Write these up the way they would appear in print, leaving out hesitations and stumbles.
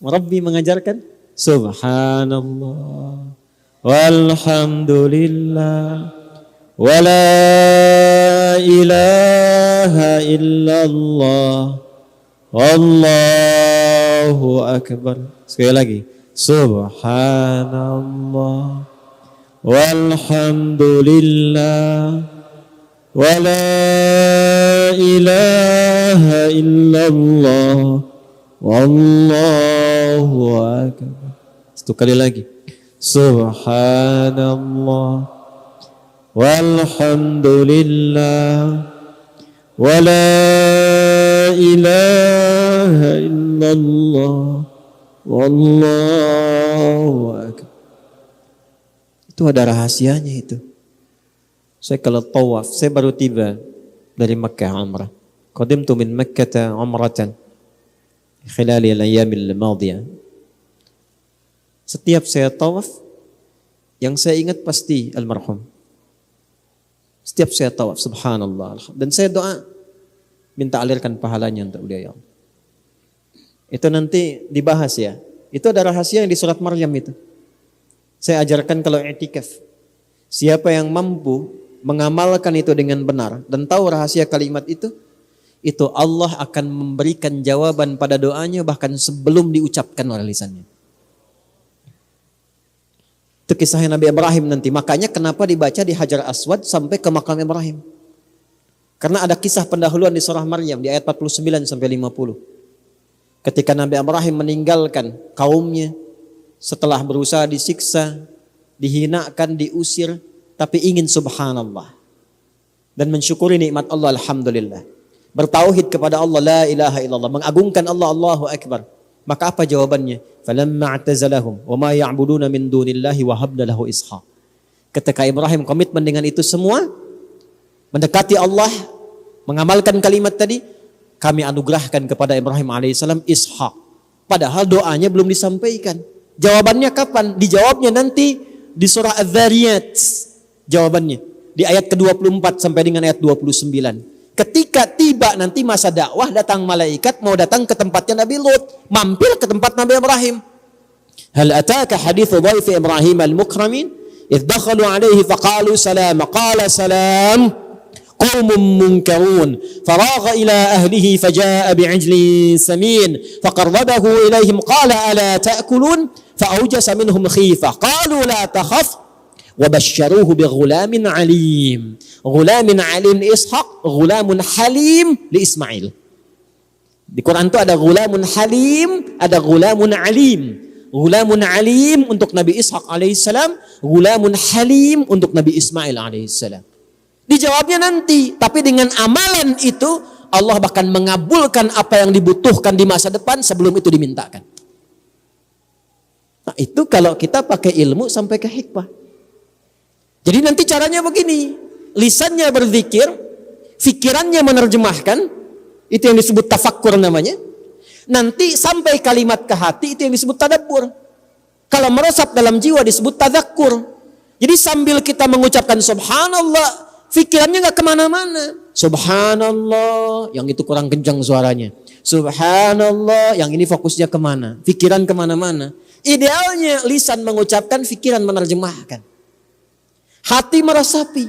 Rabbi mengajarkan subhanallah walhamdulillah wala ilaha illallah wallahu akbar. Sekali lagi, subhanallah walhamdulillah wala ilaha illallah wallahu akbar. Satu kali lagi, subhanallah walhamdulillah wala ilaha illallah wallahu akbar. Itu ada rahasianya itu. Saya kalau tawaf, saya baru tiba dari Makkah umrah. Qadimtu min Makkah umratan khilal al-ayyamil madiyah. Setiap saya tawaf, yang saya ingat pasti almarhum. Setiap saya tawaf, subhanallah. Dan saya doa, minta alirkan pahalanya untuk beliau. Itu nanti dibahas ya. Itu ada rahasia yang di surat Maryam itu. Saya ajarkan kalau i'tikaf. Siapa yang mampu mengamalkan itu dengan benar dan tahu rahasia kalimat itu Allah akan memberikan jawaban pada doanya bahkan sebelum diucapkan oleh lisannya. Itu kisahnya Nabi Ibrahim nanti. Makanya kenapa dibaca di Hajar Aswad sampai ke makam Ibrahim. Karena ada kisah pendahuluan di surah Maryam di ayat 49 sampai 50. Ketika Nabi Ibrahim meninggalkan kaumnya setelah berusaha disiksa, dihinakan, diusir, tapi ingin subhanallah dan mensyukuri nikmat Allah, alhamdulillah. Bertauhid kepada Allah, la ilaha illallah, mengagungkan Allah, Allahu akbar. Maka apa jawabannya? Falamma i'tazalahum wa ma ya'buduna min dunillahi wa habna lahu Ishaq. Ketika Ibrahim komitmen dengan itu semua, mendekati Allah, mengamalkan kalimat tadi, kami anugerahkan kepada Ibrahim alaihissalam Ishaq. Padahal doanya belum disampaikan. Jawabannya kapan? Dijawabnya nanti di surah Az-Zariyat. Jawabannya di ayat ke-24 sampai dengan ayat 29. Ketika tiba nanti masa dakwah, datang malaikat mau datang ke tempatnya Nabi Lut, mampir ke tempat Nabi Ibrahim. Hal ataka hadithu dhaifi Ibrahim al-mukramin idh dakhalu alaihi faqalu salam qala salam qaumun munkarun faragha ila ahlihi faja'a bi'ijlin samin faqarrabahu ilaihim qala ala ta'kulun fa'awjasa minhum khifah qalu la takhaf وبشروه بغلام عليم غلام عليم إسحاق غلام حليم لإسماعيل. Di Quran itu ada gulamun halim, ada gulamun alim. Gulamun alim untuk Nabi Ishaq alaihissalam, gulamun halim untuk Nabi Ismail alaihissalam. Dijawabnya nanti, tapi dengan amalan itu Allah bahkan mengabulkan apa yang dibutuhkan di masa depan sebelum itu dimintakan. Nah itu kalau kita pakai ilmu sampai ke hikmah. Jadi nanti caranya begini, lisannya berzikir, fikirannya menerjemahkan, itu yang disebut tafakkur namanya. Nanti sampai kalimat ke hati, itu yang disebut tadabbur. Kalau meresap dalam jiwa disebut tadzakur. Jadi sambil kita mengucapkan subhanallah, fikirannya gak kemana-mana. Subhanallah, yang itu kurang kencang suaranya. Subhanallah, yang ini fokusnya kemana? Fikiran kemana-mana. Idealnya lisan mengucapkan, fikiran menerjemahkan. Hati meresapi.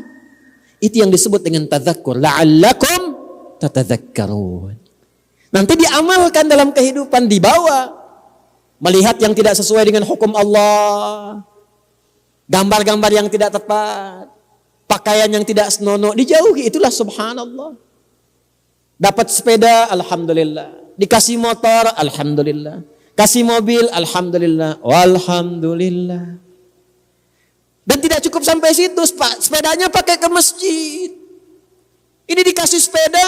Itu yang disebut dengan tadzakur. La'allakum tatadzakkarun. Nanti diamalkan dalam kehidupan, dibawa. Melihat yang tidak sesuai dengan hukum Allah. Gambar-gambar yang tidak tepat. Pakaian yang tidak senonoh. Dijauhi, itulah subhanallah. Dapat sepeda, alhamdulillah. Dikasih motor, alhamdulillah. Kasih mobil, alhamdulillah. Walhamdulillah. Dan tidak cukup sampai situ, sepedanya pakai ke masjid. Ini dikasih sepeda,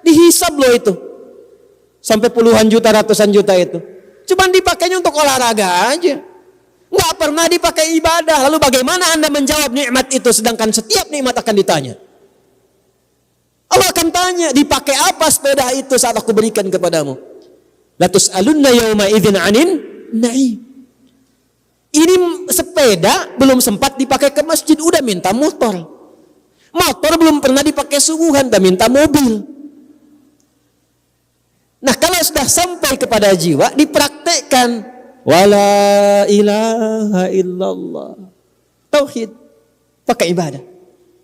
dihisab loh itu. Sampai puluhan juta, ratusan juta itu. Cuman dipakainya untuk olahraga aja. Nggak pernah dipakai ibadah. Lalu bagaimana Anda menjawab nikmat itu sedangkan setiap nikmat akan ditanya? Allah akan tanya, dipakai apa sepeda itu saat aku berikan kepadamu? La tus'alunna yawma idzin 'anin na'im. Ini sepeda belum sempat dipakai ke masjid, udah minta motor. Motor belum pernah dipakai subuhan, udah minta mobil. Nah, kalau sudah sampai kepada jiwa, dipraktekkan. Wala ilaha illallah. Tauhid. Pakai ibadah.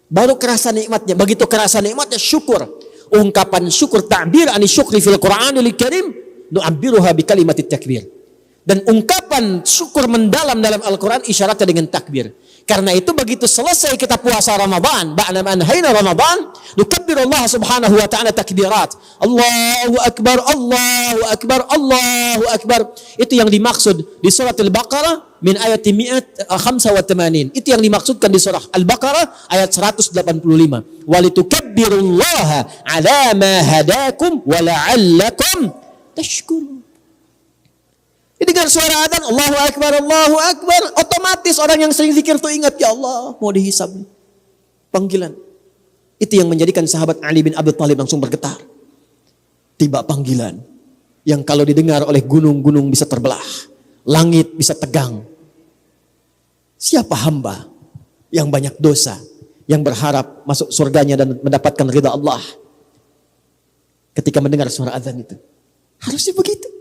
Baru kerasa nikmatnya. Begitu kerasa nikmatnya, syukur. Ungkapan syukur, ta'bir ani syukri fil Qur'anil Karim, nu'abbiruha bi kalimatit takbir. Dan ungkapan syukur mendalam dalam Al-Quran isyaratnya dengan takbir. Karena itu begitu selesai kita puasa Ramadan, ba'da ma anhayna Ramadan, nukabbiru Allah Subhanahu wa ta'ala takbirat. Allahu akbar, Allahu akbar, Allahu akbar. Itu yang dimaksud di surah Al-Baqarah min ayat 185. Itu yang dimaksudkan di surah Al-Baqarah ayat 185. Walitukabbirullaha ala ma hadakum wa la'allakum tashkurun. Dengan suara adzan Allahu Akbar, otomatis orang yang sering zikir itu ingat, ya Allah, mau dihisab. Panggilan. Itu yang menjadikan sahabat Ali bin Abi Thalib langsung bergetar. Tiba panggilan yang kalau didengar oleh gunung-gunung bisa terbelah, langit bisa tegang. Siapa hamba yang banyak dosa, yang berharap masuk surganya dan mendapatkan ridha Allah ketika mendengar suara adzan itu? Harusnya begitu.